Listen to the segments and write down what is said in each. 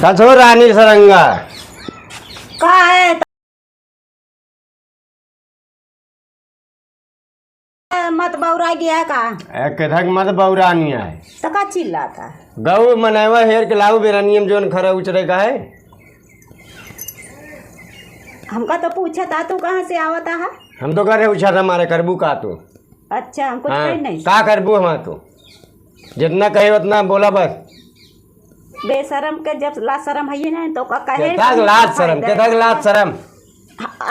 कछो रानी सरंगा का है मत बौरा गया का कथक मत बौरानी है तो का चिल्ला था गौ मनावा हेर के लाऊ बेरानियम जोन खरा उचरे का है। हमका तो पूछा था तू कहाँ से आवता है। हम तो करे उछा था मारे करबू का तो अच्छा हम कुछ हाँ, कही नहीं का करबू हम तो जितना कहे उतना बोला बस। बेशरम के जब ला शरम है ना तो का कहे केतक लाज शरम केतक लाज शरम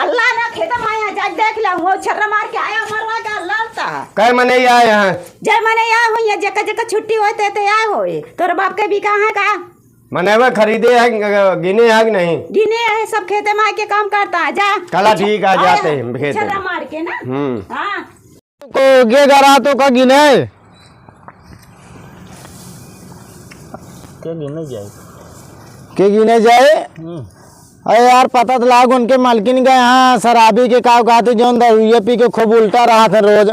अल्लाह ना खेता माया जा देख ला वो छर्रा मार के आया मरवा का लड़ता कई मने आए यहाँ जय मने या हुई जगह जगह छुट्टी होते तो या होए तोर बाप के भी कहाँ है का मनेवा खरीदे है गिने है कि नहीं गिने है सब खेते में के काम करता है जा कला ठीक आ जाते हैं खेते छर्रा मार के ना हाँ को गे गरा तो का गिने के गिने जाए अरे यार पता तो लाग उनके मालकिन का यहाँ शराबी के काव खाते जो ये पी के खूब उल्टा रहा था रोज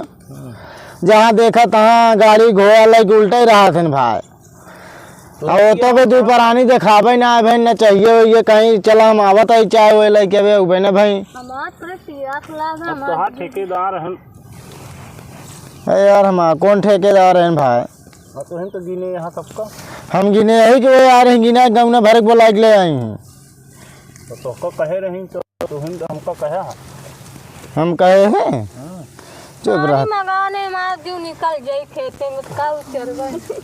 जहाँ देखा तहाँ गाड़ी घोड़ा लग उल्टा ही रहा था भाई और तो भी तू परानी दिखावे ना भाई न चाहिए ये कहीं चला हम आवत है चाय वो लेके वे उबे ना भाई ठेकेदार हैं यार हम कौन ठेकेदार हैं भाई तो हम तो गिने यहाँ सबका हम गिने यही कि वो यार गिना गाँव ने भर बोला के ले आई हैं तो कहे रही तो हमको कहे हम कहे हैं चुप रहा मंगाने मार दियो निकल जाई खेते में का उतर गए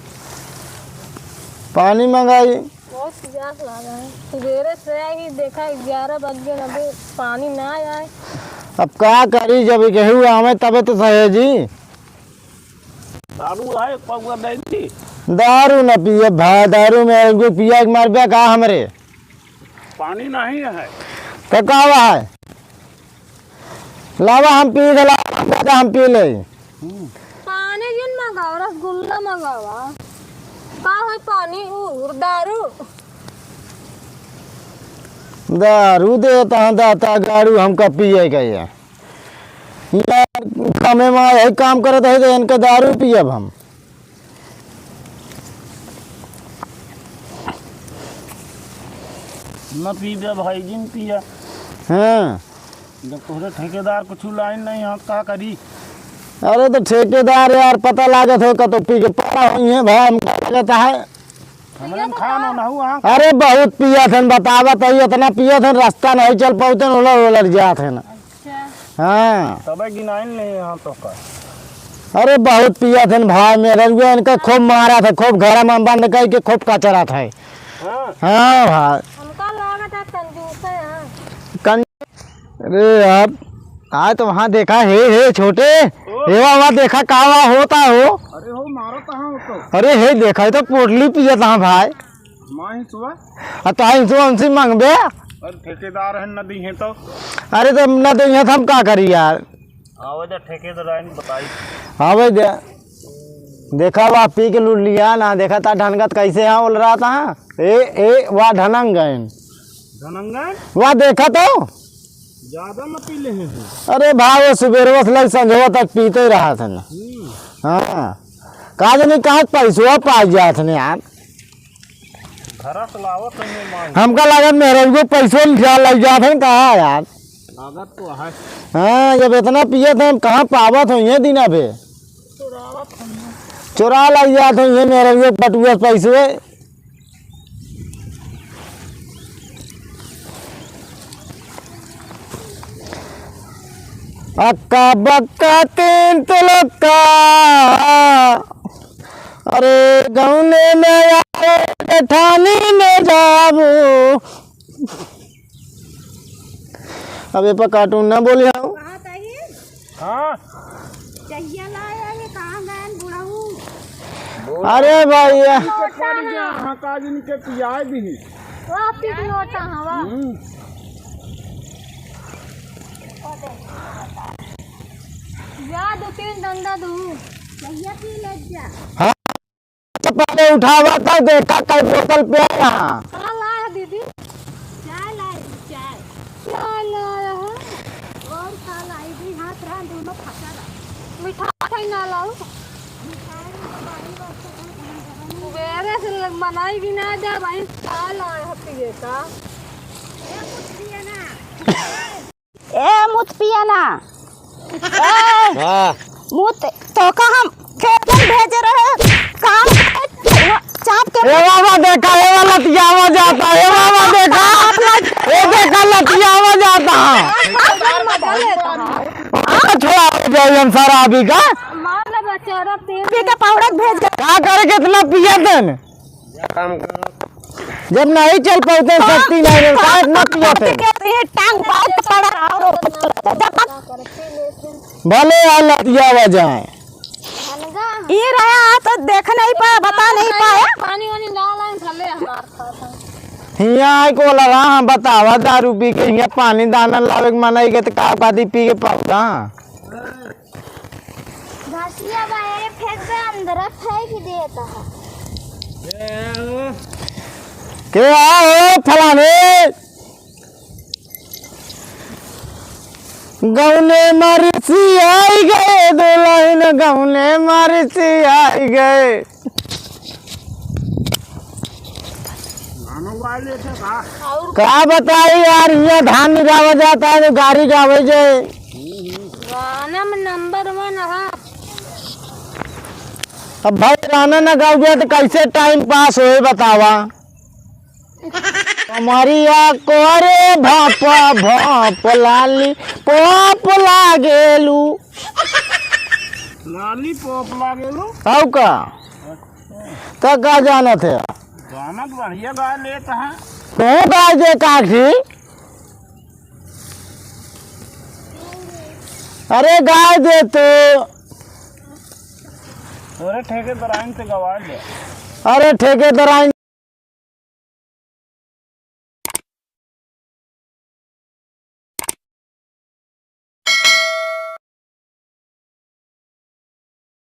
पानी मंगाई बहुत प्यास लगा है सवेरे से आई देखा 11 बज गए अभी पानी ना आए अब क्या करी जब गेहूँ आवे तबे तो सही जी दारू है पगुआ दे दी दारू न पिए भाई दारू में एगो पिया के मारबे का हमरे पानी नहीं है तो कहवा है लावा हम पी गला हम पी ले पानी जिन मंगाओ रसगुल्ला मंगावा का है पानी और दारू दारू देता दाता गारू हमका पिए गए यार कमे में यही काम करत है तो इनका दारू पियब हम न पी दे भाई जिन पिया हाँ जब तोहरे ठेकेदार कुछ लाइन नहीं यहाँ का करी अरे तो ठेकेदार यार पता लागत हो तो पी के पड़ा हुई है भाई हम क्या लगता है हमरे खाना ना हुआ अरे बहुत पिया थे बतावत है इतना पिया थे रास्ता नहीं चल पाते उलट उलट जात है ना हाँ तबे गिनाइन नहीं यहाँ तो का अरे बहुत पिया थे भाई मेरे इनका खूब मारा था खूब घर में बंद करके खूब कचरा था हाँ भाई हमका लागत है कंजूस है अरे यार आज तो वहाँ देखा हे छोटे वहाँ देखा कावा होता हो अरे हो मारो कहाँ हो तो अरे हे देखा तो पोटली पिया था भाई माँ ही सुबह तो हमसे मांगबे अरे ठेकेदार है नदी है तो अरे तो न तो यहाँ हम का करी यार आवाज ठेकेदार बताई हाँ भाई देखा वह पी के लूट लिया ना देखा था ढनगत कैसे यहाँ बोल रहा था ए वह ढनंगन धनंगन वह देखा तो ज्यादा न पी ले हैं अरे भाई वो सुबह लग संझवा तक पीते ही रहा था ना हाँ कहा नहीं कहा पैसवा पा गया था ना यार घरा चलावत नहीं मांग हमका लागत मेरे को पैसों लग जाते हैं कहा यार लागत तो है हाँ जब इतना पिए थे हम कहाँ पावत हो ये दिन अबे चुरा लग जाते हैं ये मेरे को पटुआ पैसे अक्का बक्का तीन तिलक्का अरे गौने में आए ठानी में जाबू अबे पर कार्टून ना बोले आओ हाँ चाहिए लाया ये कहाँ गए बुढ़ाऊ अरे भैया हाँ काज इनके पियाए भी वो पी लोटा हवा जा 2-3 डंडा दू चाहिए पी ले जा हाँ तो पहले उठावा था देखा कल बोतल पे आया का लाया दीदी चाय लाई चाय क्या लाया है और खा लाई भी हाथ रहा दोनों फटा रहा मिठाई ना लाओ मिठाई में पानी बरसा सवेरे से बनाई भी ना जा भाई साल आए पिए का ए मुत पिया ना मुत तो का हम खेत में भेज रहे काम चाप के ए बाबा देखा ये वाला लतियावा जाता है, बाबा देखा ये देखा लतियावा जाता है। छोड़ा जाए सारा अभी का मार ले बेचारा तेल पी के पाउडर भेज के क्या करे कितना पिया थे जब नहीं चल पाते शक्ति नहीं रहे का इतना पिया थे ये टांग बहुत पड़ा और भले यार लतियावा जाए हलगा ये रहा तो देख नहीं पाया बता नहीं पाया पानी वानी डाला थले हमार खाता यहाँ को लगा हाँ बतावा दारू पी के यहाँ पानी दाना लावे के मनाई के तो का कादी पी के पाऊदा घासिया बाहर फेंक दे अंदर फेंक देता है क्या हो फलाने गौने मरसी आई गए दुल्हन गौने मरसी आई गए वाले थे का क्या बताई यार ये धान निकाला जाता है तो गाड़ी गावे जाए गाना में नंबर 1 है अब भाई गाना न गाओगे तो कैसे टाइम पास होए बतावा हमारी कोरे भापा भाप लाली पोप लागेलू लाली पॉप लागे लो हौ का तो का जाना थे गाना तो बढ़िया गा लेता है। तू गाय दे काकी अरे गाय दे तो अरे ठेकेदार से गवा ले अरे ठेकेदार